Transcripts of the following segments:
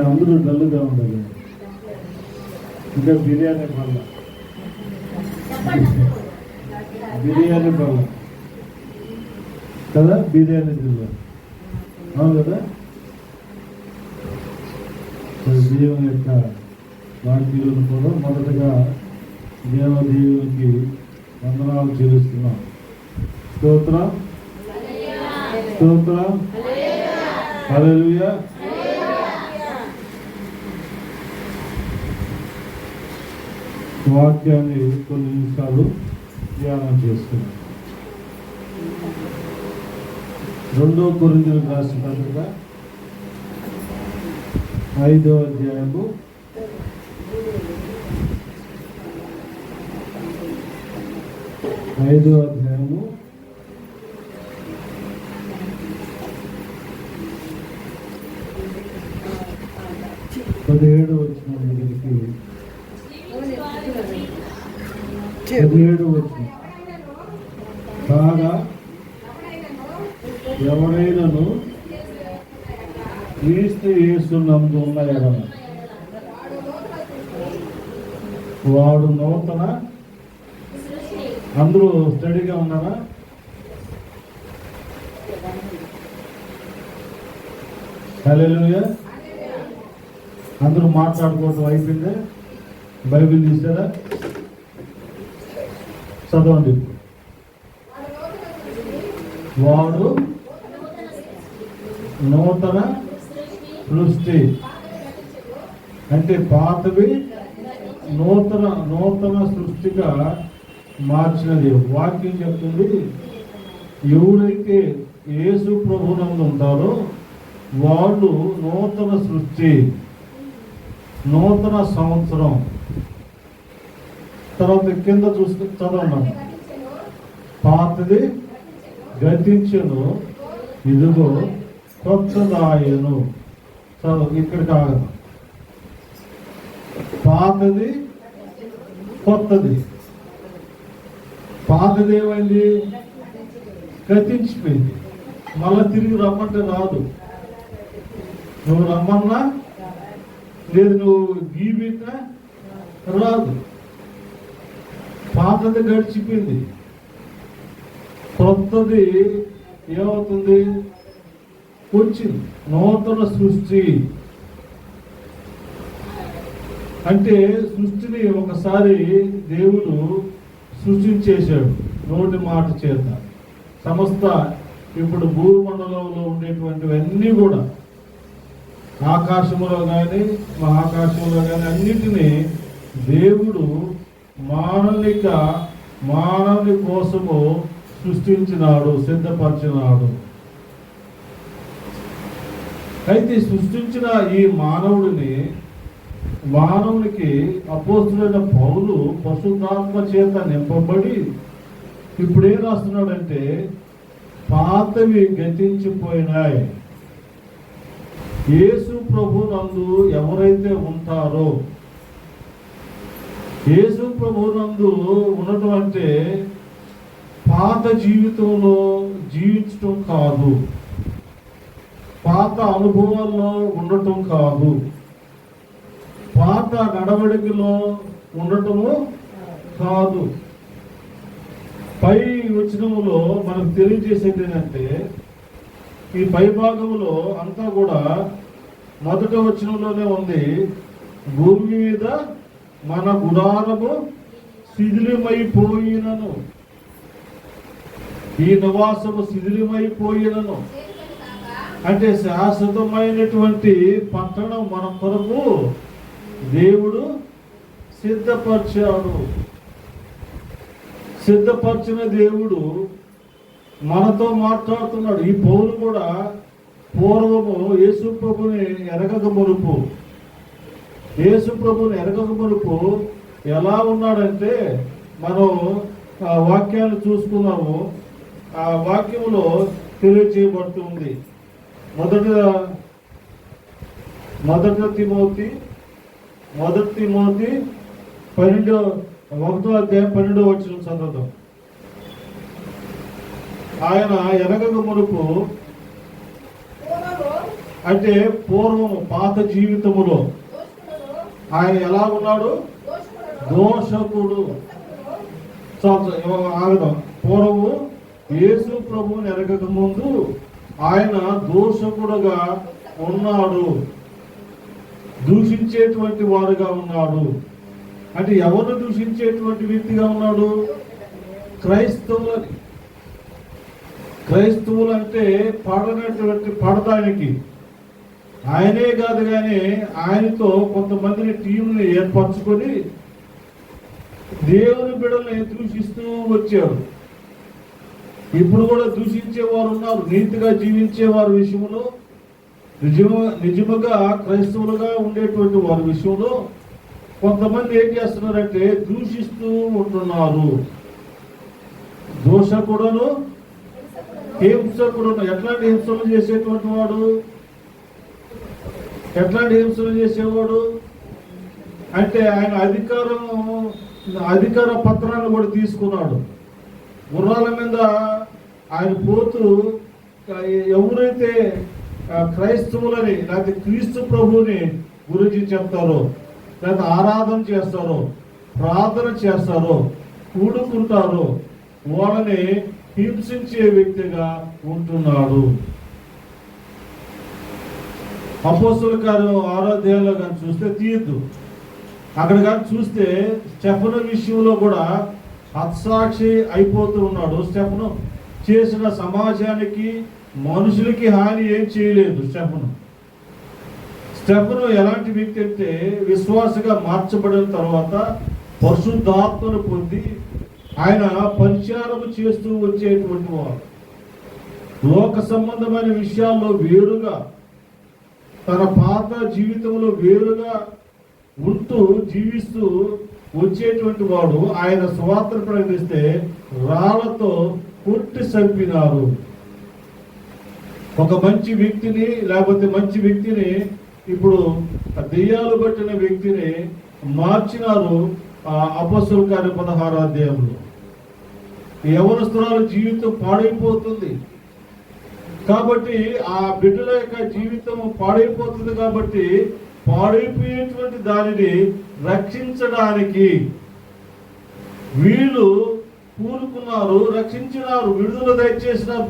అందరూ డల్లుగా ఉండదు. ఇంకా బిర్యానీ పళ్ళ కదా, బిర్యానీ జిల్లా అవును కదా. దేవుని యొక్క వాక్యాలను కూడా మొదటగా దేవదేవునికి వందనాలు చెల్లిస్తున్నాం. స్తోత్రం స్తోత్రం హల్లెలూయా. వాక్యాన్ని కొన్ని నిమిషాలు ధ్యానం చేసుకున్నాం. 2 కొరింథీయులకు రాసిన పత్రిక 5వ అధ్యాయము 17వ వచనం దగ్గరికి 17వ వచనం. కాగా ఎవరైనాను క్రీస్తు యేసునందు ఉన్న ఎడల వాడు నూతన. అందరూ స్టడీగా ఉన్నారా? హల్లెలూయా. అందరూ మాట్లాడుకోవటం అయిపోయింది. బైబిల్ తీసారా? చదవండి. వాడు నూతన సృష్టి అంటే పాతవి నూతన సృష్టిగా మార్చినది. వాక్యం చెప్తుంది, ఎవరైతే యేసు ప్రభువునందు ఉంటారో వాళ్ళు నూతన సృష్టి, నూతన సంవత్సరం. తర్వాత కింద చూసుకుని చదవడం, పాతది గతించెను, ఇదిగో కొత్తదాయను. చదువు ఇక్కడ కాదు, పాతది కొత్తది. పాతది ఏమైంది? గతించిపోయింది. మళ్ళా తిరిగి రమ్మంటే రాదు. నువ్వు రమ్మన్నా లేదు, నువ్వు గీబిన్నా రాదు. పాతది గడిచిపోయింది. కొత్తది ఏమవుతుంది? వచ్చింది. నూతన సృష్టి అంటే సృష్టిని ఒకసారి దేవుడు సృష్టించేశాడు నోటి మాట చేత. సమస్త ఇప్పుడు భూమండలంలో ఉండేటువంటివన్నీ కూడా ఆకాశంలో కానీ మహాకాశంలో కానీ అన్నిటినీ దేవుడు మానవుని కోసము సృష్టించినాడు, సిద్ధపరిచినాడు. అయితే సృష్టించిన ఈ మానవునికి అపోస్తులైన పౌలు పరిశుద్ధాత్మ చేత నింపబడి ఇప్పుడు ఏం రాస్తున్నాడంటే, పాతవి గతించిపోయినాయి. యేసు ప్రభునందు ఎవరైతే ఉంటారో, యేసు ప్రభునందు ఉండటం అంటే పాత జీవితంలో జీవించటం కాదు, పాత అనుభవాల్లో ఉండటం కాదు, పాత నడవడికలో ఉండటము కాదు. పై వచనములో మనకు తెలియజేసేది ఏంటంటే, ఈ పై భాగంలో అంతా కూడా మొదటి వచనంలోనే ఉంది, భూమి మీద మన గుడారము శిథిలమైపోయినను, ఈ నివాసము శిథిలమైపోయినను అంటే శాశ్వతమైనటువంటి పట్టణం మన కొరకు దేవుడు సిద్ధపరిచాడు. సిద్ధపరిచిన దేవుడు మనతో మాట్లాడుతున్నాడు. ఈ పౌలు కూడా పూర్వము యేసు ప్రభుని ఎరగక మునుపు ఎలా ఉన్నాడంటే, మనం వాక్యాన్ని చూసుకున్నాము. ఆ వాక్యములో తెలియజేయబడుతుంది. మొదటి తిమోతి 1వ అధ్యాయం 12వ వచనం చదువుతాం. ఆయన ఎరగక మునుపు అంటే పూర్వము పాత జీవితములో ఆయన ఎలా ఉన్నాడు? దోషకుడు. ఆగదాం. పూర్వము యేసు ప్రభువుని ఎరగక ముందు ఆయన దోషకుడుగా ఉన్నాడు, దూషించేటువంటి వారుగా ఉన్నాడు. అంటే ఎవరు దూషించేటువంటి వ్యక్తిగా ఉన్నాడు? క్రైస్తవులు అంటే పడడానికి ఆయనే కాదు, కానీ ఆయనతో కొంతమందిని టీంని ఏర్పరచుకొని దేవుని బిడ్డల్ని దూషిస్తూ వచ్చాడు. ఇప్పుడు కూడా దూషించేవారు ఉన్నారు. నీతిగా జీవించే వారి విషయంలో, నిజముగా క్రైస్తవులుగా ఉండేటువంటి వారి విషయంలో కొంతమంది ఏం చేస్తున్నారంటే దూషిస్తూ ఉంటున్నారు. దోషకుడును హింసకుడును. ఎట్లాంటి హింసలు చేసేటువంటి వాడు? ఎట్లాంటి హింసలు చేసేవాడు అంటే ఆయన అధికార పత్రాన్ని కూడా తీసుకున్నాడు. గుర్రాల మీద ఆయన పోతూ ఎవరైతే క్రైస్తవులని లేకపోతే క్రీస్తు ప్రభువుని గురించి చెప్తారో, లేకపోతే ఆరాధన చేస్తారో, ప్రార్థన చేస్తారో, కూడుకుంటారో వాళ్ళని హింసించే వ్యక్తిగా ఉంటున్నాడు. అపోస్తలుల కార్యం 6వ అధ్యాయంలో కానీ చూస్తే తీయద్దు, అక్కడ కానీ చూస్తే స్టెఫను విషయంలో కూడా హత్సాక్షి అయిపోతూ ఉన్నాడు. స్టెఫను చేసిన సమాజానికి, మనుషులకి హాని ఏం చేయలేదు. స్టెఫను ఎలాంటి వ్యక్తి అంటే విశ్వాసగా మార్చబడిన తర్వాత పరిశుద్ధాత్మను పొంది ఆయన పరిచారం చేస్తూ వచ్చేటువంటి వాడు. లోక సంబంధమైన విషయాల్లో వేరుగా, తన పాత జీవితంలో వేరుగా ఉంటూ జీవిస్తూ వచ్చేటువంటి వాడు. ఆయన స్వార్థ ప్రకటిస్తే రాళ్లతో కొట్టి చంపినారు. ఒక మంచి వ్యక్తిని, లేకపోతే మంచి వ్యక్తిని ఇప్పుడు దెయ్యాలు పట్టిన వ్యక్తిని మార్చినారు. అపోస్తలుల కార్యం 16వ అధ్యాయంలో యవనస్తురాలు జీవితం పాడైపోతుంది కాబట్టి, ఆ బిడ్డల యొక్క జీవితం పాడైపోతుంది కాబట్టి, పాడైపోయేటువంటి దానిని రక్షించడానికి వీళ్ళు కూరుకున్నారు, రక్షించినారు, విడుదల దయచేసినారు.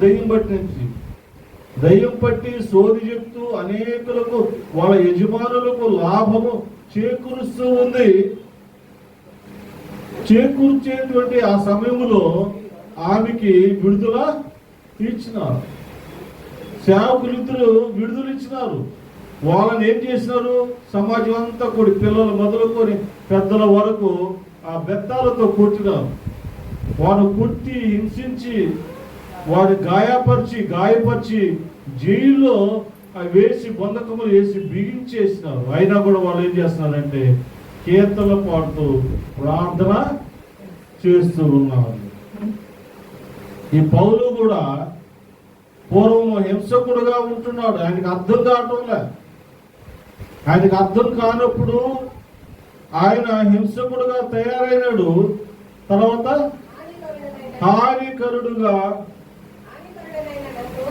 దయ్యం పట్టి సోది చెప్తూ అనేకులకు, వాళ్ళ యజమానులకు లాభము చేకూరుస్తూ ఉంది. చేకూర్చేటువంటి ఆ సమయంలో ఆమెకి విడుదల ఇచ్చినారు. సేవకులిద్దరు విడుదల ఇచ్చినారు. వాళ్ళని ఏం చేసినారు? సమాజం అంతా కూడి, పిల్లలు మొదలుకొని పెద్దల వరకు ఆ బెత్తాలతో కొట్టినారు. వారు కొట్టి హింసించి, వారి గాయపరిచి జైల్లో వేసి బంధకములు వేసి బిగించేసినారు. అయినా కూడా వాళ్ళు ఏం చేస్తున్నారంటే కీర్తనలు పాడుతూ ప్రార్థన చేస్తూ ఉన్నారు. ఈ పౌలు కూడా పూర్వం హింసకుడుగా ఉంటున్నాడు. ఆయనకు అర్థం కావటంలే. ఆయనకు అర్థం కానప్పుడు ఆయన హింసకుడుగా తయారైనాడు. తర్వాత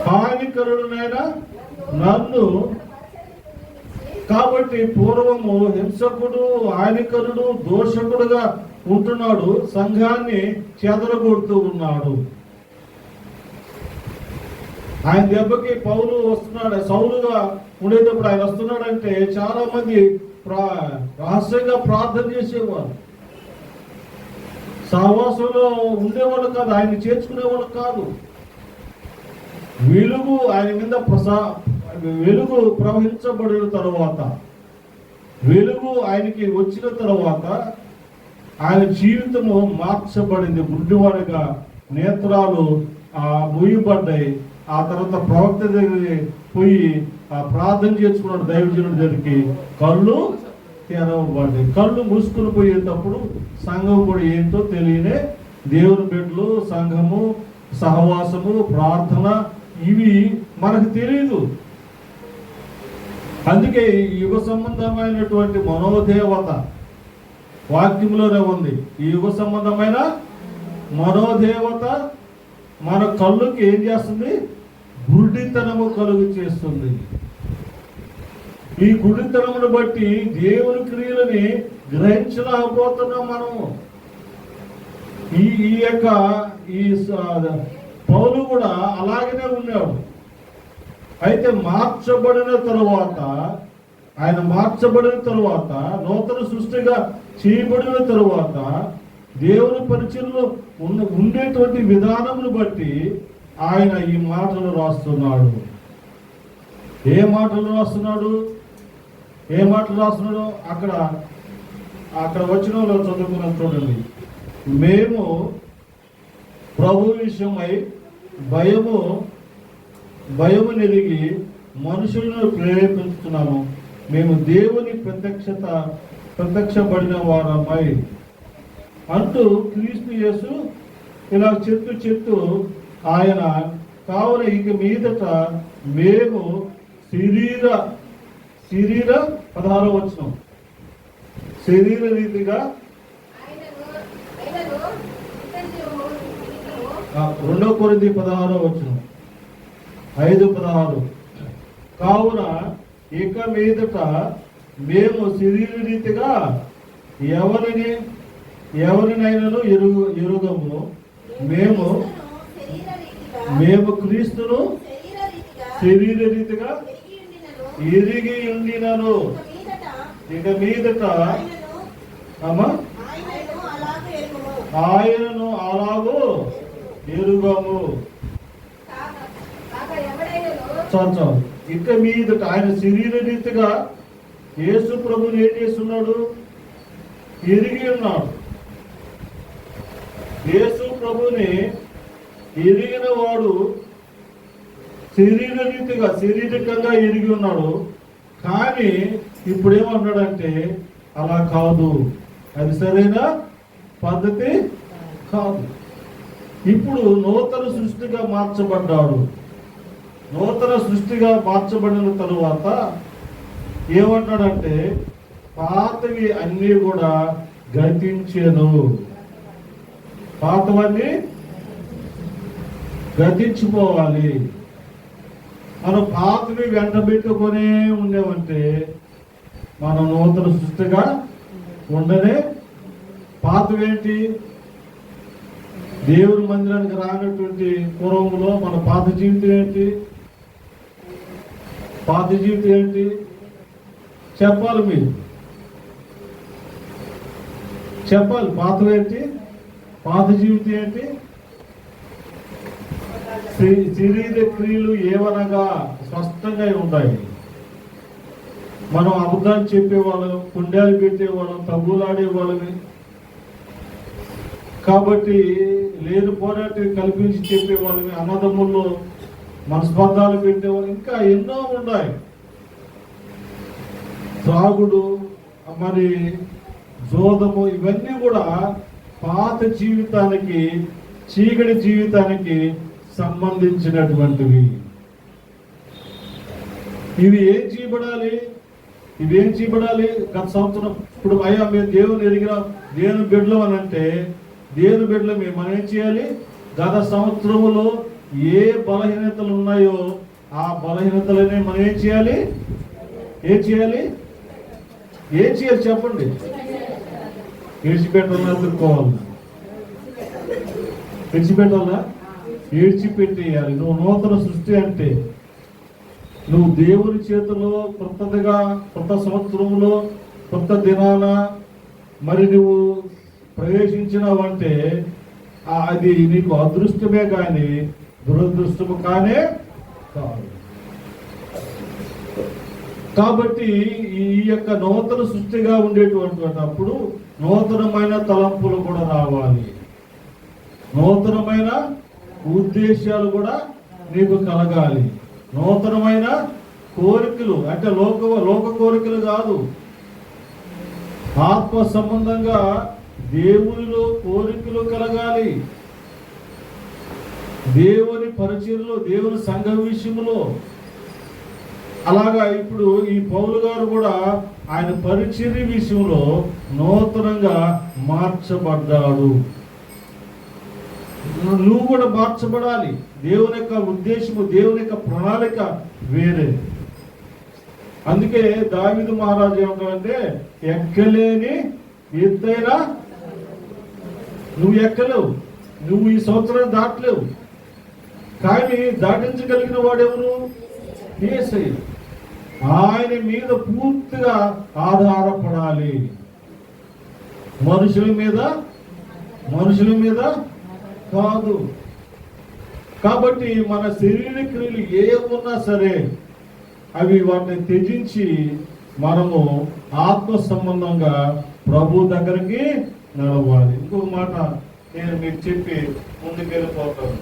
హానికరుడునైనా నన్ను. కాబట్టి పూర్వము హింసకుడు, హానికరుడు, దోషకుడుగా ఉంటున్నాడు. సంఘాన్ని చెదరగొడుతూ ఉన్నాడు. ఆయన దెబ్బకి పౌలు వస్తున్నాడు. సౌలుగా ఉండేటప్పుడు ఆయన వస్తున్నాడంటే చాలా మంది రహస్యంగా ప్రార్థన చేసేవారు. సహవాసంలో ఉండేవాళ్ళు కాదు, ఆయన చేర్చుకునేవాళ్ళు కాదు. వెలుగు ఆయన మీద వెలుగు ప్రవహించబడిన తర్వాత, వెలుగు ఆయనకి వచ్చిన తర్వాత ఆయన జీవితము మార్చబడింది. గుడ్డివాడిగా నేత్రాలు మూయబడ్డాయి. ఆ తర్వాత ప్రవక్త దగ్గరికి పోయి ప్రార్థన చేసుకున్నాడు. దైవజనుడి దగ్గరికి కళ్ళు తెరవబడ్డాయి. కళ్ళు మూసుకుని పోయేటప్పుడు సంఘం కూడా ఏంటో తెలియనే దేవుని బిడ్డలు, సంఘము, సహవాసము, ప్రార్థన ఇవి మనకు తెలియదు. అందుకే యుగ సంబంధమైనటువంటి మనోదేవత వాక్యంలోనే ఉంది. ఈ యుగ సంబంధమైన మనోదేవత మన కళ్ళుకి ఏం చేస్తుంది? గుడ్డితనము కలుగు చేస్తుంది. ఈ గుడితనమును బట్టి దేవుని క్రియలని గ్రహించలేకపోతున్నాం మనము. ఈ యొక్క పౌలు కూడా అలాగనే ఉన్నాడు. అయితే మార్చబడిన తరువాత, ఆయన మార్చబడిన తరువాత, నూతన సృష్టిగా చేయబడిన తరువాత దేవుని పరిచయంలో ఉండేటువంటి విధానమును బట్టి ఆయన ఈ మాటలు రాస్తున్నాడు. ఏ మాటలు రాస్తున్నాడు? అక్కడ వచనంలో చదువుకున్నాం చూడండి. మేము ప్రభు విషయమై భయము నెరిగి మనుషులను ప్రేరేపించుతున్నాము. మేము దేవుని ప్రత్యక్షపడిన వారమై అంటూ క్రీస్తు యేసు ఇలా చెప్తూ ఆయన కావున ఇక మీదట మేము శరీర 16వ వచనం, శరీర రీతిగా 2 కొరింథీ 16వ వచనం 5:16 కావున ఇక మీదట మేము శరీర రీతిగా ఎవరినైనాను ఎరుగము. మేము క్రీస్తును శరీర రీతిగా ఎరిగి ఉండినను. ఇక మీదట ఆయనను అలాగూ ఎరుగము. ఇక మీదట ఆయన శరీర రీతిగా యేసు ప్రభుని ఏం చేస్తున్నాడు? ఎరిగి ఉన్నాడు. యేసు ప్రభుని ఎరిగిన వాడు శారీరకంగా ఎరిగి ఉన్నాడు. కానీ ఇప్పుడు ఏమన్నాడంటే అలా కాదు, అది సరైన పద్ధతి కాదు. ఇప్పుడు నూతన సృష్టిగా మార్చబడ్డాడు. నూతన సృష్టిగా మార్చబడిన తరువాత ఏమంటాడంటే పాతవి అన్నీ కూడా గతించెను. పాతవన్నీ గతించిపోవాలి. మనం పాతవి వెంట పెట్టుకునే ఉండేవంటే మనం నూతన సృష్టిగా ఉండనే. పాతవేంటి? దేవుని మందిరానికి రానటువంటి పూర్వంలో మన పాత జీవితం ఏంటి? చెప్పాలి, మీరు చెప్పాలి. పాతవేంటి? పాత జీవితం ఏంటి? శరీర క్రియలు ఏవనగా స్పష్టంగా ఉంటాయి. మనం అబద్ధాలు చెప్పేవాళ్ళం, పుణ్యాలు పెట్టేవాళ్ళం, తగ్గులాడేవాళ్ళని. కాబట్టి లేని పోరాటం కల్పించి చెప్పేవాళ్ళని, అన్నదమ్ముల్లో మనస్పర్ధాలు పెట్టేవాళ్ళు, ఇంకా ఎన్నో ఉన్నాయి. త్రాగుడు, మరి జోదము, ఇవన్నీ కూడా పాత జీవితానికి, చీకటి జీవితానికి సంబంధించినటువంటివి. ఇవి ఏం చేయబడాలి? గత సంవత్సరం ఇప్పుడు అయ్యా మేము దేవుని ఎరిగిన దేవుని బిడ్డలు అని అంటే, దేవుని బిడ్డలు మనం ఏం చేయాలి? గత సంవత్సరములో ఏ బలహీనతలు ఉన్నాయో ఆ బలహీనతలనే మనం ఏం చేయాలి? చెప్పండి. విడిచిపెట్టాలా? తిరుక్కోవాలా? విడిచిపెట్టేయాలి. నువ్వు నూతన సృష్టి అంటే నువ్వు దేవుని చేతిలో కొత్త సంవత్సరంలో కొత్త దినాన మరి నువ్వు ప్రవేశించినావంటే అది నీకు అదృష్టమే కానీ దురదృష్టము కానే కాదు. కాబట్టి ఈ యొక్క నూతన సృష్టిగా ఉండేటప్పుడు నూతనమైన తలంపులు కూడా రావాలి. నూతనమైన ఉద్దేశాలు కూడా నీకు కలగాలి. నూతనమైన కోరికలు అంటే లోక కోరికలు కాదు, ఆత్మ సంబంధంగా దేవునిలో కోరికలు కలగాలి. దేవుని పరిచర్యలో, దేవుని సంఘ విషయంలో. అలాగా ఇప్పుడు ఈ పౌలు గారు కూడా ఆయన పరిచర్య విషయంలో నూతనంగా మార్చబడ్డాడు. నువ్వు కూడా మార్చబడాలి. దేవుని యొక్క ఉద్దేశము, దేవుని యొక్క ప్రణాళిక వేరే. అందుకే దావీదు మహారాజు ఏమంటాడంటే, ఎక్కలేని ఎత్తైనా నువ్వు ఎక్కలేవు, నువ్వు ఈ సంవత్సరం దాటలేవు, కానీ దాటించగలిగిన వాడెవరు? యేసయ్య. ఆయన మీద పూర్తిగా ఆధారపడాలి. మనుషుల మీద కాదు. కాబట్టి మన శరీర క్రియలు ఏ ఉన్నా సరే అవి వాటిని త్యజించి మనము ఆత్మ సంబంధంగా ప్రభు దగ్గరికి నడవాలి. ఇంకొక మాట నేను మీకు చెప్పి ముందుకెళ్ళిపోతాను.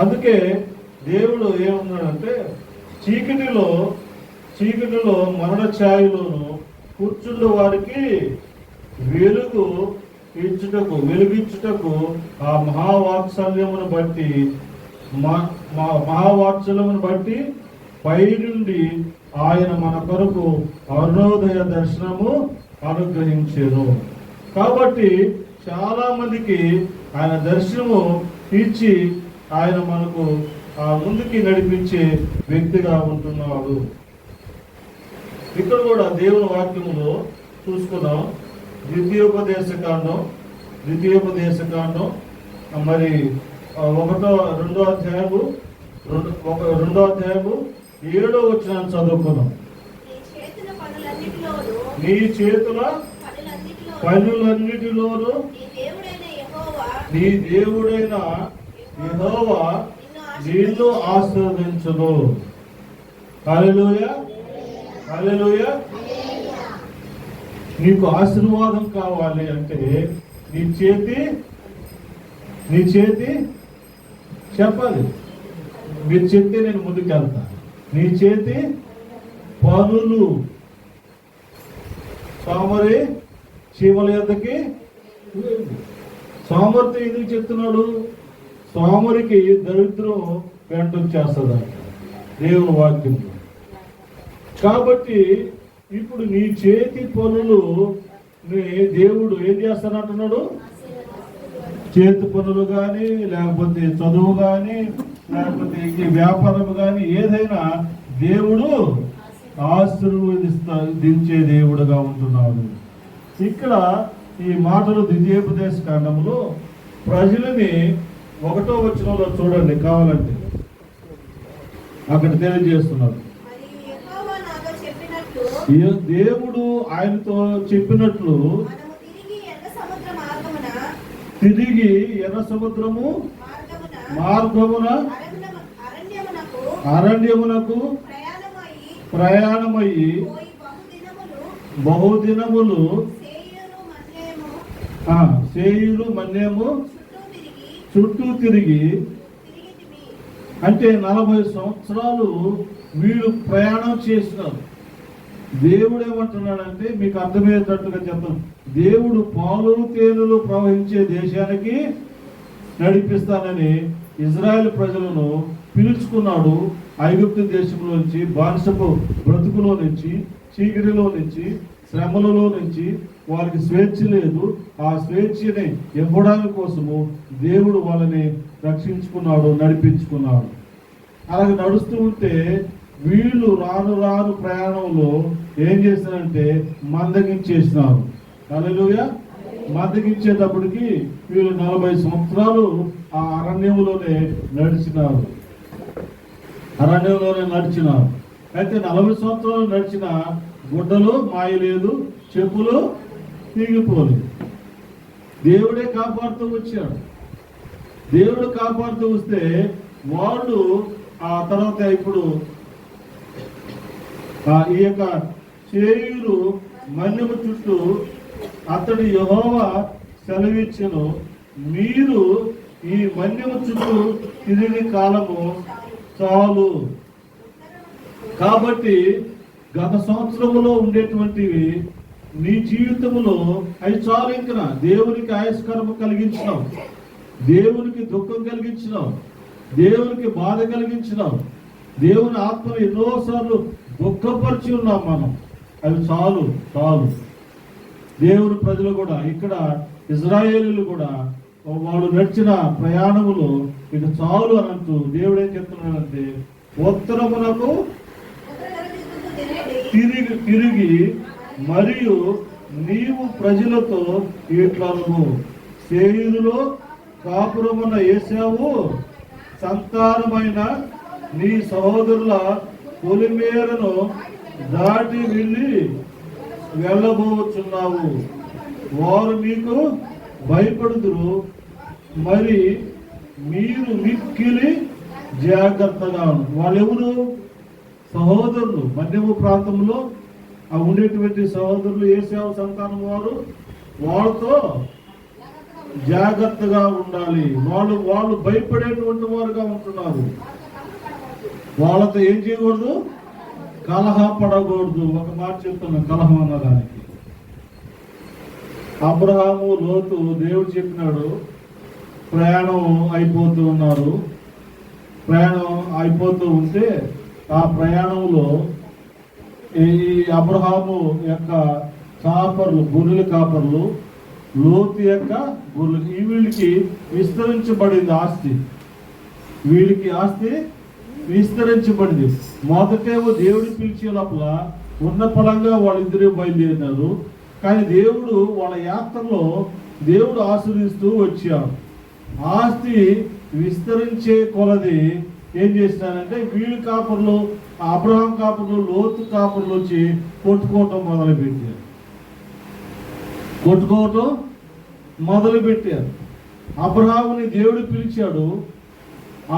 అందుకే దేవుడు ఏమన్నాడంటే, చీకటిలో మరణ ఛాయలోను కూర్చుండే వారికి వెలుగించుటకు ఆ మహావాత్సల్యమును బట్టి పై నుండి ఆయన మన కొరకు అరుణోదయ దర్శనము అనుగ్రహించారు. కాబట్టి చాలా మందికి ఆయన దర్శనము ఇచ్చి ఆయన మనకు ముందుకి నడిపించే వ్యక్తిగా ఉంటున్నాడు. ఇక్కడ కూడా దేవుని వాక్యములో చూసుకున్నాం. ద్వితీయోపదేశ కాండం మరి 2వ అధ్యాయము 7వ వచనాన్ని చదువుకున్నాం. నీ చేతుల పనులన్నిటిలోనూ నీ దేవుడైన యెహోవా నిన్ను ఆశీర్వదించును. హల్లెలూయా, హల్లెలూయా. నీకు ఆశీర్వాదం కావాలి అంటే నీ చేతి చెప్పాలి. మీరు చెప్తే నేను ముందుకు వెళ్తాను. నీ చేతి పనులు. సోమరి చీమల యొద్దకి సోమరితో ఎందుకు చెప్తున్నాడు? సోమరికి దరిద్రం వెంటొచ్చేస్తుంది దేవుని వాక్యం. కాబట్టి ఇప్పుడు నీ చేతి పనులు దేవుడు ఏం చేస్తానంటున్నాడు? చేతి పనులు కానీ, లేకపోతే చదువు కానీ, లేకపోతే వ్యాపారం కానీ, ఏదైనా దేవుడు ఆశీర్వదించే దేవుడుగా ఉంటున్నాడు. ఇక్కడ ఈ మాటలు ద్వితీయోపదేశ కాండంలో ప్రజలని 1వ వచనంలో చూడండి కావాలంటే, అక్కడ తెలియజేస్తున్నారు. దేవుడు ఆయనతో చెప్పినట్లు తిరిగి ఎర్ర సముద్రము మార్గమున అరణ్యమునకు ప్రయాణమయ్యి బహుదినములు సేయురు మన్యము చుట్టూ తిరిగి, అంటే 40 సంవత్సరాలు వీళ్ళు ప్రయాణం చేసినారు. దేవుడు ఏమంటున్నాడంటే, మీకు అర్థమయ్యేటట్టుగా చెప్తాను, దేవుడు పాలు తేనెలు ప్రవహించే దేశానికి నడిపిస్తానని ఇజ్రాయెల్ ప్రజలను పిలుచుకున్నాడు. ఐగుప్తు దేశంలోంచి, బానిసపు బ్రతుకులో నుంచి, చీకటిలో నుంచి, శ్రమలలో నుంచి వారికి స్వేచ్ఛ లేదు. ఆ స్వేచ్ఛని ఇవ్వడానికి కోసము దేవుడు వాళ్ళని రక్షించుకున్నాడు, నడిపించుకున్నాడు. అలాగే నడుస్తూ ఉంటే వీళ్ళు రాను ప్రయాణంలో ఏం చేశారంటే మందగించేసినారు. హల్లెలూయా. మందగించేటప్పటికి వీళ్ళు 40 సంవత్సరాలు ఆ అరణ్యంలోనే నడిచినారు. అయితే 40 సంవత్సరాలు నడిచిన గుడ్డలు మాయలేదు, చెప్పులు తీగిపోలేదు. దేవుడే కాపాడుతూ వచ్చాడు. దేవుడు కాపాడుతూ వస్తే వాళ్ళు ఆ తర్వాత ఇప్పుడు ఈ యొక్క సేయూరు మన్యము చుట్టూ అతడు యెహోవా సెలవిచ్చెను, మీరు ఈ మన్యము చుట్టూ తిరిగి కాలము చాలు. కాబట్టి గత సంవత్సరములో ఉండేటువంటివి నీ జీవితంలో అవి చాలు. ఇంకా దేవునికి ఆయస్కరము కలిగించినావు, దేవునికి దుఃఖం కలిగించినావు, దేవునికి బాధ కలిగించినావు, దేవుని ఆత్మను ఎన్నోసార్లు దుఃఖపరిచి ఉన్నాం మనం. అవి చాలు. దేవుని ప్రజలు కూడా, ఇక్కడ ఇజ్రాయేలీలు కూడా వాళ్ళు నడిచిన ప్రయాణములో ఇక చాలు అనంటూ దేవుడు ఏం చెప్తున్నాడంటే, ఉత్తరమునకు తిరిగి మరియు నీవు ప్రజలతో ఇట్లను సేయీరులో కాపురమున ఏశావు సంతానమైన నీ సహోదరుల పొలిమేరను దాటి వెళ్ళబోచున్నావు. వారు మీకు భయపడుదురు, మరి మీరు మిక్కిలి జాగ్రత్తగా. వాళ్ళెవరు? సహోదరులు. మన్యము ప్రాంతంలో ఉండేటువంటి సహోదరులు ఏశావు సంతానం వారు. వాళ్ళతో జాగ్రత్తగా ఉండాలి. వాళ్ళు భయపడేటువంటి వారుగా ఉంటున్నారు. వాళ్ళతో ఏం చేయకూడదు? కలహ పడకూడదు. ఒక మాట చెప్తున్నాం, కలహం అన్నదానికి. అబ్రహాము లోతు దేవుడు చెప్పినాడు, ప్రయాణం అయిపోతూ ఉన్నారు. ప్రయాణం అయిపోతూ ఉంటే ఆ ప్రయాణంలో ఈ అబ్రహాము యొక్క కాపర్లు, గొర్రెల కాపర్లు, లోతు యొక్క గొర్రెలు, వీళ్ళకి విస్తరించబడింది ఆస్తి. వీళ్ళకి ఆస్తి విస్తరించబడింది. మొదటేమో దేవుడు పిలిచే లోపల ఉన్న పలంగా వాళ్ళిద్దరూ బయలుదేరినారు. కానీ దేవుడు వాళ్ళ యాత్రలో దేవుడు ఆశీర్వదిస్తూ వచ్చాడు. ఆస్తి విస్తరించే కొలది ఏం చేసినారంటే వీళ్ళు కాపర్లు, అబ్రహాం కాపర్లు, లోతు కాపర్లు వచ్చి కొట్టుకోవటం మొదలుపెట్టారు. అబ్రహాముని దేవుడు పిలిచాడు.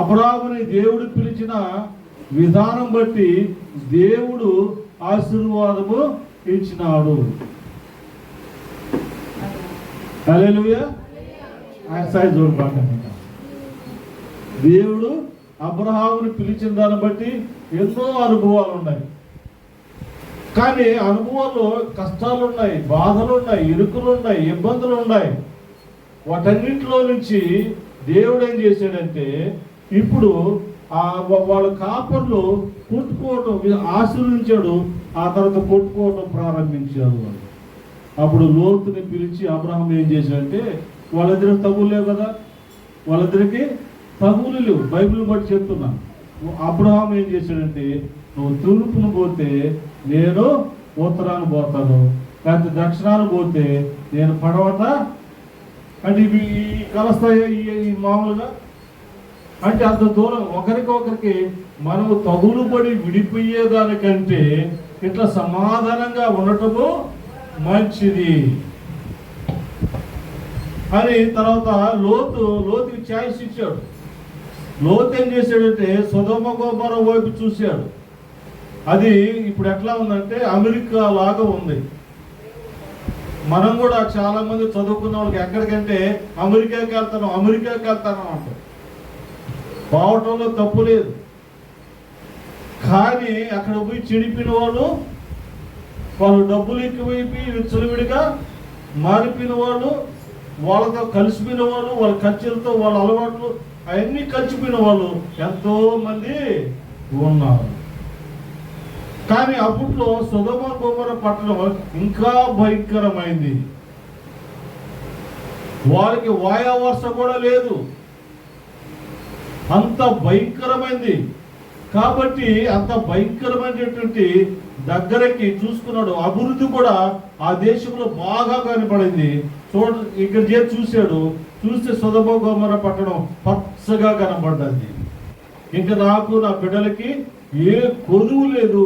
అబ్రహాముని దేవుడు పిలిచిన విధానం బట్టి దేవుడు ఆశీర్వాదము ఇచ్చినాడు. హల్లెలూయా. దేవుడు అబ్రహాముని పిలిచిన దాన్ని బట్టి ఎన్నో అనుభవాలు ఉన్నాయి. కానీ అనుభవాల్లో కష్టాలు ఉన్నాయి, బాధలు ఉన్నాయి, ఇరుకులు ఉన్నాయి, ఇబ్బందులు ఉన్నాయి. వాటన్నింటిలో నుంచి దేవుడు ఏం చేశాడంటే ఇప్పుడు వాళ్ళ కాపర్లు కొట్టుకోవటం ఆశీర్వదించాడు. ఆ తర్వాత కొట్టుకోవటం ప్రారంభించారు. అప్పుడు లోతుని పిలిచి అబ్రహాం ఏం చేశాడంటే, వాళ్ళిద్దరికి తగులు లేవు కదా, వాళ్ళిద్దరికి తగులు లేవు, బైబిల్ బట్టి చెప్తున్నా. అబ్రహాం ఏం చేశాడంటే, నువ్వు తూర్పును పోతే నేను ఉత్తరాన్ని పోతాను, లేకపోతే దక్షిణాన్ని పోతే నేను పడవత. అంటే ఇవి కలుస్తాయి ఈ మామూలుగా. అంటే అంత దూరం ఒకరికొకరికి మనము తగులు పడి విడిపోయేదానికంటే ఇట్లా సమాధానంగా ఉండటము మంచిది అని. తర్వాత లోతుకి ఛాయిస్ ఇచ్చాడు. లోతు ఏం చేశాడంటే సొదొమ గొమొర్రా వైపు చూశాడు. అది ఇప్పుడు ఎట్లా ఉందంటే అమెరికా లాగా ఉంది. మనం కూడా చాలా మంది చదువుకున్న వాళ్ళకి ఎక్కడికంటే అమెరికాకి వెళ్తాను అంటారు. పోవటంలో తప్పు లేదు. కానీ అక్కడ పోయి చెడిపిన వాళ్ళు డబ్బులు ఎక్కువైపోయి విచ్చలవిడిగా మారిపోయిన వాళ్ళు, వాళ్ళతో కలిసిపోయిన వాళ్ళు, వాళ్ళ ఖర్చులతో వాళ్ళ అలవాట్లు అవన్నీ కలిసిపోయిన వాళ్ళు ఎంతో మంది ఉన్నారు. కానీ అప్పట్లో సొదొమ గొమొర్రా పట్టణం ఇంకా భయంకరమైంది. వాళ్ళకి వాయా వరుస కూడా లేదు, అంత భయంకరమైంది. కాబట్టి అంత భయంకరమైనటువంటి దగ్గరకి చూసుకున్నాడు. అభివృద్ధి కూడా ఆ దేశంలో బాగా కనపడింది. ఇక్కడ చూశాడు. చూస్తే సొదొమ గొమొర్రా పట్టణం పచ్చగా కనపడ్డది. ఇంకా నాకు నా బిడ్డలకి ఏ కొదువు లేదు.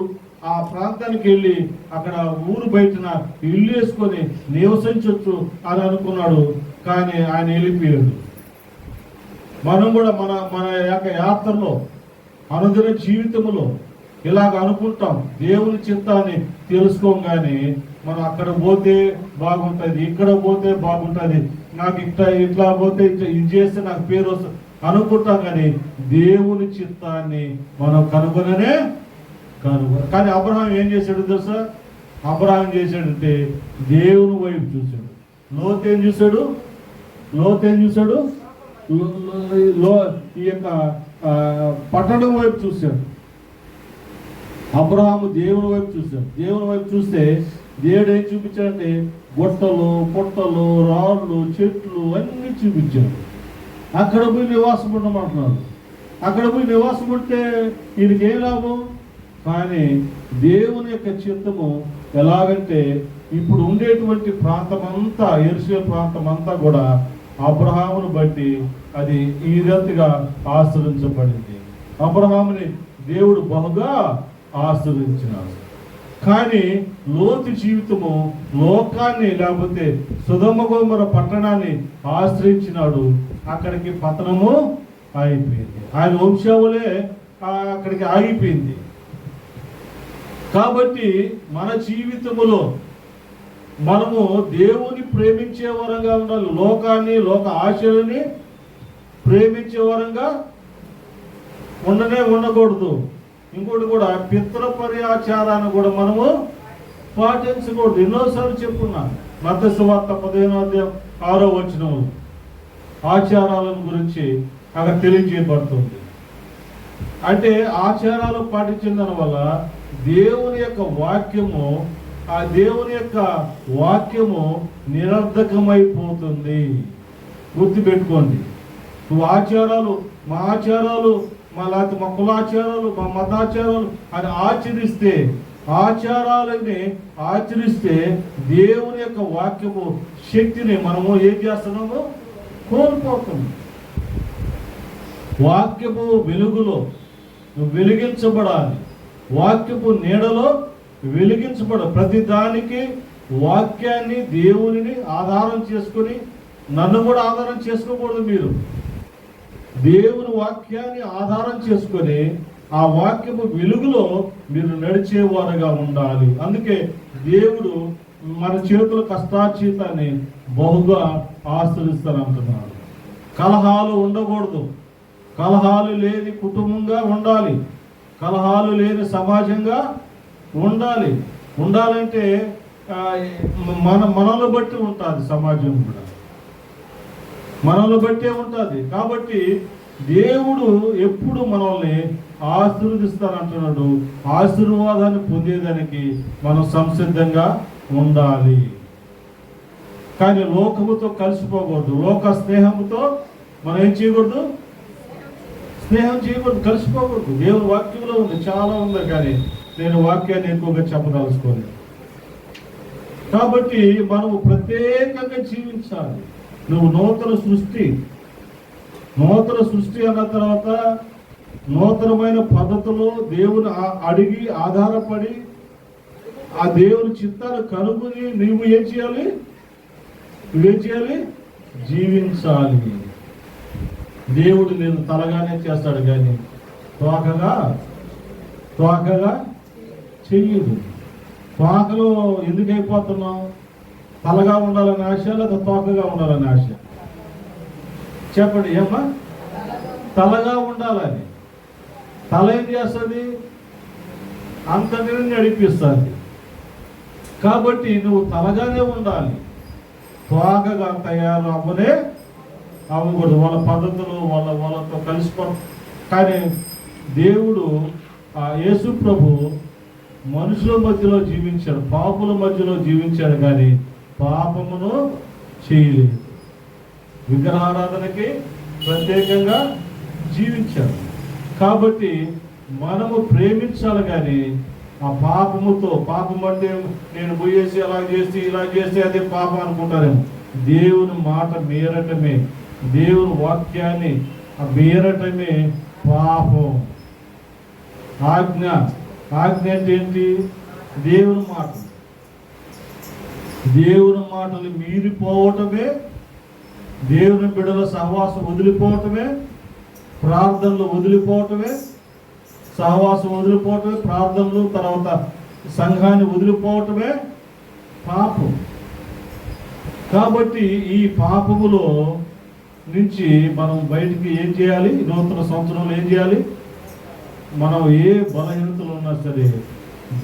ఆ ప్రాంతానికి వెళ్ళి అక్కడ ఊరు బయటన ఇల్లు వేసుకొని నివసించవచ్చు అని అనుకున్నాడు. కానీ ఆయన వెళ్ళిపోయాడు. మనం కూడా మన యొక్క యాత్రలో, అనుదిన జీవితంలో ఇలాగ అనుకుంటాం. దేవుని చిత్తాన్ని తెలుసుకోగానే మనం అక్కడ పోతే బాగుంటుంది, ఇక్కడ పోతే బాగుంటుంది, నాకు ఇట్లా పోతే ఇది చేస్తే నాకు పేరు వస్తుంది అనుకుంటాం. కానీ దేవుని చిత్తాన్ని మనం కనుగొననే కానీ అబ్రహాం ఏం చేశాడు తెలుసా? అబ్రహాం చేశాడంటే దేవుని వైపు చూశాడు. లోతు ఏం చూశాడు? ఈ యొక్క పట్టణం వైపు చూశాడు. అబ్రహాము దేవుని వైపు చూశాడు. దేవుని వైపు చూస్తే దేవుడు ఏం చూపించాడంటే గుట్టలు, పుట్టలు, రాళ్ళు, చెట్లు అన్నీ చూపించాడు. అక్కడ పోయి నివాసం ఉండమంటున్నాడు. అక్కడ పోయి నివాసం ఉంటే ఈయనకి ఏం లాభం? కానీ దేవుని యొక్క చిత్తము ఎలాగంటే ఇప్పుడు ఉండేటువంటి ప్రాంతం అంతా, యెరూషలేము ప్రాంతం అంతా కూడా అబ్రహామును బట్టి అది ఈ రీతిగా ఆశీర్వదించబడింది. అబ్రహాముని దేవుడు బహుగా ఆశీర్వదించినాడు. కానీ లోతు జీవితము లోకాన్ని, లేకపోతే సొదొమ గొమొర్రా పట్టణాన్ని ఆశ్రయించినాడు. అక్కడికి పతనము అయిపోయింది. ఆయన వంశావళే అక్కడికి ఆగిపోయింది. కాబట్టి మన జీవితములో మనము దేవుని ప్రేమించే వరంగా ఉండాలి. లోకాన్ని, లోక ఆశలని ప్రేమించే వరంగా ఉండకూడదు. ఇంకోటి కూడా పితృపరి ఆచారాన్ని కూడా మనము పాటించకూడదు. ఎన్నోసార్లు చెప్పుకున్నా. మత్తయి సువార్త 15:6 ఆచారాలను గురించి అక్కడ తెలియజేయబడుతుంది. అంటే ఆచారాలు పాటించడం వల్ల దేవుని యొక్క వాక్యము నిరర్ధకమైపోతుంది. గుర్తుపెట్టుకోండి. నువ్వు ఆచారాలు, మా ఆచారాలు, లేకపోతే మా కులాచారాలు, మా మతాచారాలు అని ఆచరిస్తే దేవుని యొక్క వాక్యము శక్తిని మనము ఏం చేస్తున్నాము? కోల్పోతాము. వాక్యపు వెలుగులో వెలిగించబడాలి. వాక్యపు నీడలో ప్రతి దానికి వాక్యాన్ని, దేవునిని ఆధారం చేసుకొని, నన్ను కూడా ఆధారం చేసుకోకూడదు. మీరు దేవుని వాక్యాన్ని ఆధారం చేసుకొని ఆ వాక్యపు వెలుగులో మీరు నడిచేవారుగా ఉండాలి. అందుకే దేవుడు మన చేతుల కష్టార్జితాన్ని బహుగా ఆశీర్వదిస్తానంటున్నాడు. కలహాలు ఉండకూడదు. కలహాలు లేని కుటుంబంగా ఉండాలి. కలహాలు లేని సమాజంగా ఉండాలంటే మనల్ని బట్టి ఉంటుంది. సమాజం కూడా మనల్ని బట్టే ఉంటుంది. కాబట్టి దేవుడు ఎప్పుడు మనల్ని ఆశీర్వదిస్తానంటున్నాడు. ఆశీర్వాదాన్ని పొందేదానికి మనం సంసిద్ధంగా ఉండాలి. కానీ లోకముతో కలిసిపోకూడదు. లోక స్నేహముతో మనం ఏం చేయకూడదు? స్నేహం చేయకూడదు, కలిసిపోకూడదు. దేవుని వాక్యంలో ఉంది, చాలా ఉంది. కానీ నేను వాక్యాన్ని ఎక్కువగా చెప్పదలుచుకోలేదు. కాబట్టి మనము ప్రత్యేకంగా జీవించాలి. నువ్వు నూతన సృష్టి అన్న తర్వాత నూతనమైన పద్ధతిలో దేవుని అడిగి ఆధారపడి ఆ దేవుని చిత్తాన్ని కనుగొని నువ్వు ఏం చేయాలి? జీవించాలి. దేవుడు నేను తలగానే చేస్తాడు కానీ తోకగా చెయ్యదు. తోకలో ఎందుకు అయిపోతున్నావు? తలగా ఉండాలని ఆశ, లేదా తోకగా ఉండాలని ఆశ? చెప్పండి. ఏమ్మా? తలగా ఉండాలని. తల ఏం చేస్తుంది? అంతటిని నడిపిస్తుంది. కాబట్టి నువ్వు తలగానే ఉండాలి. తోకగా తయారు అవ్వకూడదు. వాళ్ళ పద్ధతులు వాళ్ళతో కలిసిపో. కానీ దేవుడు యేసు ప్రభు మనుషుల మధ్యలో జీవించాడు, పాపుల మధ్యలో జీవించాడు, కానీ పాపమును చేయలేదు. విగ్రహారాధనకి ప్రత్యేకంగా జీవించాడు. కాబట్టి మనము ప్రేమించాలి. కానీ ఆ పాపం అంటే నేను పోయేసి ఇలా చేస్తే అదే పాపం అనుకుంటారేమో. దేవుని మాట మీరటమే, దేవుని వాక్యాన్ని మీరటమే పాపం. ఆజ్ఞ అంటే ఏంటి? దేవుని మాటలు మీరిపోవటమే, దేవుని బిడ్డల సహవాసం వదిలిపోవటమే, ప్రార్థనలు వదిలిపోవటమే, సహవాసం వదిలిపోవటమే, ప్రార్థనలు తర్వాత సంఘాన్ని వదిలిపోవటమే పాపం. కాబట్టి ఈ పాపములో నుంచి మనం బయటికి ఏం చేయాలి? నూతన సంవత్సరంలో ఏం చేయాలి? మనం ఏ బలహీనతలు ఉన్నా సరే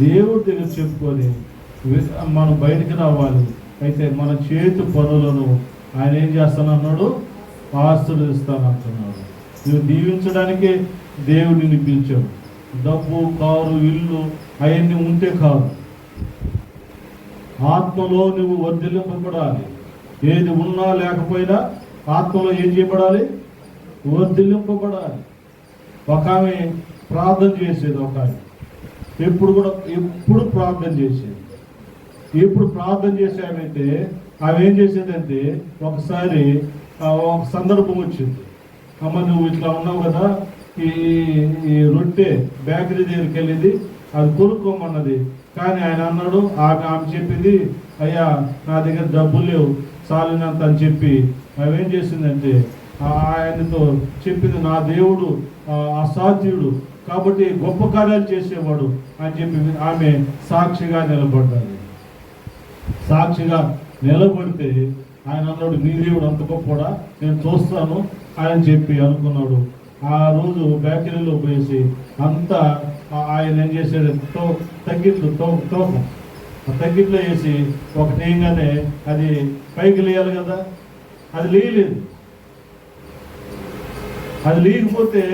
దేవుడి దగ్గర చెప్పుకొని మనం బయటికి రావాలి. అయితే మన చేతి పనులను ఆయన ఏం చేస్తానన్నాడు? ఆశీర్వదిస్తానంటున్నాడు. నువ్వు దీవించడానికి దేవుడు నిన్ను పిలిచాడు. డబ్బు, కారు, ఇల్లు అవన్నీ ఉంటే కాదు. ఆత్మలో నువ్వు వర్ధిల్లింపబడాలి. ఏది ఉన్నా లేకపోయినా ఆత్మలో ఏం చేయబడాలి? వర్ధిల్లింపబడాలి. ఒక ఆమె ప్రార్థన చేసేది. ఒక ఎప్పుడు ప్రార్థన చేసేది. ఎప్పుడు ప్రార్థన చేసేమైతే ఆమె ఏం చేసేదంటే ఒకసారి ఒక సందర్భం వచ్చింది. అమ్మ నువ్వు ఇట్లా ఉన్నావు కదా, ఈ రొట్టె బేకరీ దగ్గరికి వెళ్ళేది అది కొనుక్కోమన్నది. కానీ ఆయన అన్నాడు, ఆమె చెప్పింది అయ్యా నా దగ్గర డబ్బులు లేవు చాలినంత అని చెప్పి ఆమె ఏం చేసిందంటే ఆయనతో చెప్పింది, నా దేవుడు అసాధ్యుడు కాబట్టి గొప్ప కార్యాలు చేసేవాడు అని చెప్పి ఆమె సాక్షిగా నిలబడ్డాడు. సాక్షిగా నిలబడితే ఆయన అన్నాడు, నీ దేవుడు అంత గొప్పడా, నేను చూస్తాను అని చెప్పి అనుకున్నాడు. ఆ రోజు బేకరీలో పోయేసి అంతా ఆయన ఏం చేశాడు, తగ్గిట్లో వేసి ఒకటి వేయగానే అది పైకి లేయాలి కదా, అది లేయలేదు. అది లేకపోతే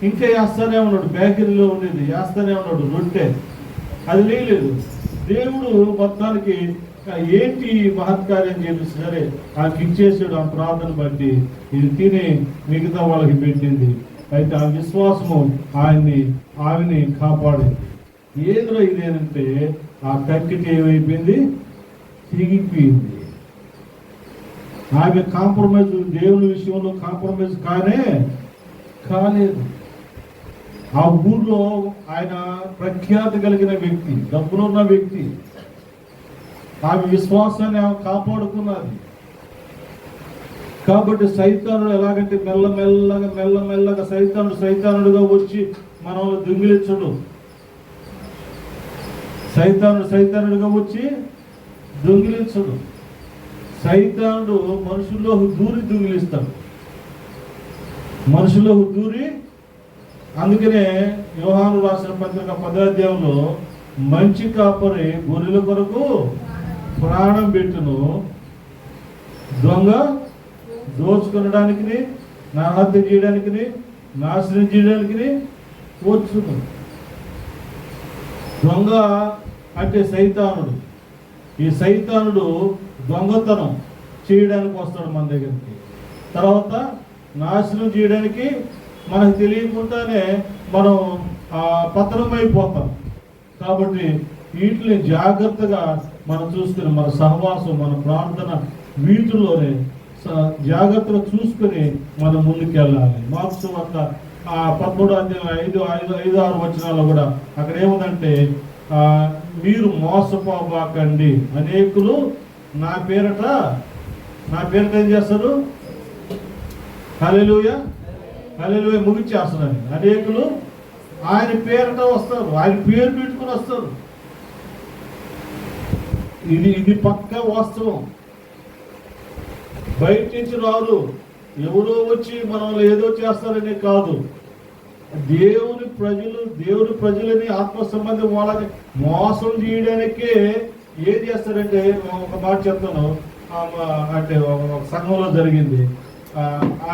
ఇంకా వేస్తానే ఉన్నాడు, బేకరీలో ఉండేది వేస్తానే ఉన్నాడు రొట్టె, అది లేయలేదు. దేవుడు మొత్తానికి ఏంటి మహత్కార్యం చేసి సరే ఆమెకి ఇచ్చేసాడు. ఆ ప్రార్థన బట్టి ఇది తిని మిగతా వాళ్ళకి పెట్టింది. అయితే ఆ విశ్వాసము ఆమెని కాపాడింది. ఏదో ఇదేనంటే ఆ తక్కిటి ఏమైపోయింది, తిరిగిపోయింది. ఆమె కాంప్రమైజ్, దేవుని విషయంలో కాంప్రమైజ్ కాలేదు. ఆ ఊళ్ళో ఆయన ప్రఖ్యాతి కలిగిన వ్యక్తి, డబ్బులున్న వ్యక్తి. ఆమె విశ్వాసాన్ని ఆమె కాపాడుకున్నది. కాబట్టి సైతానుడు ఎలాగంటే మెల్లమెల్లగా సైతానుడుగా వచ్చి మనల్ని దొంగిలించడు. సైతానుడుగా వచ్చి దొంగిలించడు. సైతానుడు మనుషుల్లోకి దూరి దొంగిలిస్తాడు. మనుషుల్లోకి దూరి, అందుకనే యోహాను రాసిన పత్రిక 10వ అధ్యాయంలో మంచి కాపరి గొర్రెల కొరకు ప్రాణం పెట్టును, దొంగ దోచుకొనడానికి, నరహత్య చేయడానికి, నాశనం చేయడానికి వచ్చును. దొంగ అంటే సైతానుడు. ఈ సైతానుడు దొంగతనం చేయడానికి వస్తాడు మన దగ్గరికి. తర్వాత నాశనం చేయడానికి మనకు తెలియకుండానే మనం పతనమైపోతాం. కాబట్టి వీటిని జాగ్రత్తగా మనం చూసుకుని మన సహవాసం, మన ప్రార్థన వీటిలోనే జాగ్రత్తగా చూసుకుని మనం ముందుకెళ్ళాలి. మార్క్స్ వద్ద 13వ అధ్యాయం 5-6 వచనాల్లో కూడా అక్కడ ఏముందంటే, మీరు మోసపోబాకండి, అనేకులు నా పేరట ఏం చేస్తారు, హల్లెలూయా హల్లెలూయా ముగించేస్తున్నారు. అనేకులు ఆయన పేరట వస్తారు, ఆయన పేరు పెట్టుకుని వస్తారు. ఇది పక్క వాస్తవం. బయట నుంచి రాదు, ఎవరో వచ్చి మనల్ని ఏదో చేస్తారనే కాదు. దేవుని ప్రజలని ఆత్మ సంబంధం వాళ్ళని మోసం చేయడానికే ఏం చేస్తారంటే, ఒక మాట చెప్తాను, అంటే సంఘంలో జరిగింది.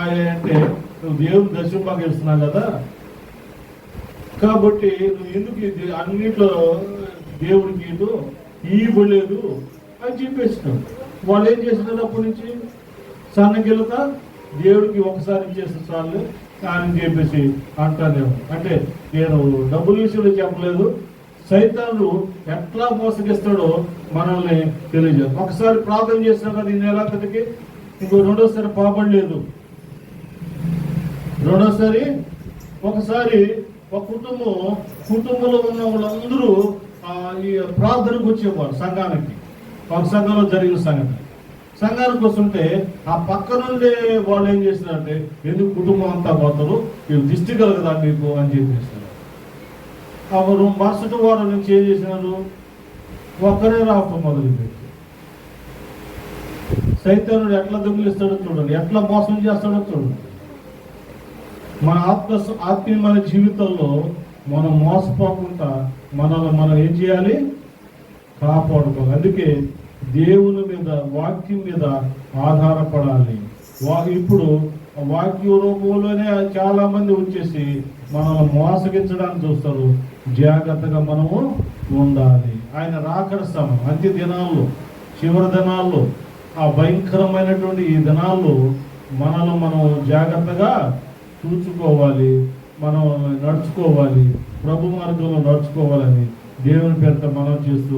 అంటే నువ్వు దేవుని దర్శనం ఇస్తున్నావు కదా, కాబట్టి నువ్వు ఎందుకు అన్నింటిలో దేవుడికి ఇవ్వలేదు అని చెప్పేసినావు. వాళ్ళు ఏం చేసినారు, అప్పటి నుంచి సన్నగిలుతా దేవుడికి ఒకసారి ఇచ్చేసిన చాలు అని చెప్పేసి అంటానేమో. అంటే నేను డబ్బుల విషయంలో చెప్పలేదు, సైతాను ఎట్లా మోసగిస్తాడో మనల్ని తెలియజేయాలి. ఒకసారి ప్రార్థన చేసినా కదా ఈ నెలకి, ఇంకో రెండోసారి పాపడలేదు. రెండోసారి ఒకసారి ఒక కుటుంబంలో ఉన్న వాళ్ళందరూ ఈ ప్రార్థనకు వచ్చేవారు సంఘానికి. ఒక సంఘంలో జరిగిన సంఘానికి వస్తుంటే ఆ పక్క నుండి వాళ్ళు ఏం చేస్తున్నారంటే, ఎందుకు కుటుంబం అంతా పోతారు, వీళ్ళు దిష్టి కలగదా మీకు అని చెప్పేస్తున్నారు. ఆ మరుసటి వారం నుంచి ఏం చేసినారు, ఒక్కరే రావటం మొదలుపెట్టి. సైతానుడు ఎట్లా దొంగిలిస్తాడో చూడండి, ఎట్లా మోసం చేస్తాడో చూడండి. మన ఆత్మీయమైన జీవితంలో మనం మోసపోకుండా మనం ఏం చేయాలి, కాపాడుకోవాలి. అందుకే దేవుని మీద, వాక్యం మీద ఆధారపడాలి. ఇప్పుడు వాక్య రూపంలోనే చాలా మంది వచ్చేసి మనల్ని మోసగించడానికి చూస్తారు. జాగ్రత్తగా మనము ఉండాలి. ఆయన రాకడ సమయం, అంత్య దినాల్లో, చివరి దినాల్లో, ఆ భయంకరమైనటువంటి ఈ దినాల్లో మనం జాగ్రత్తగా చూసుకోవాలి. మనం నడుచుకోవాలి, ప్రభు మార్గంలో నడుచుకోవాలని దేవుని పేరిట మనం చేస్తూ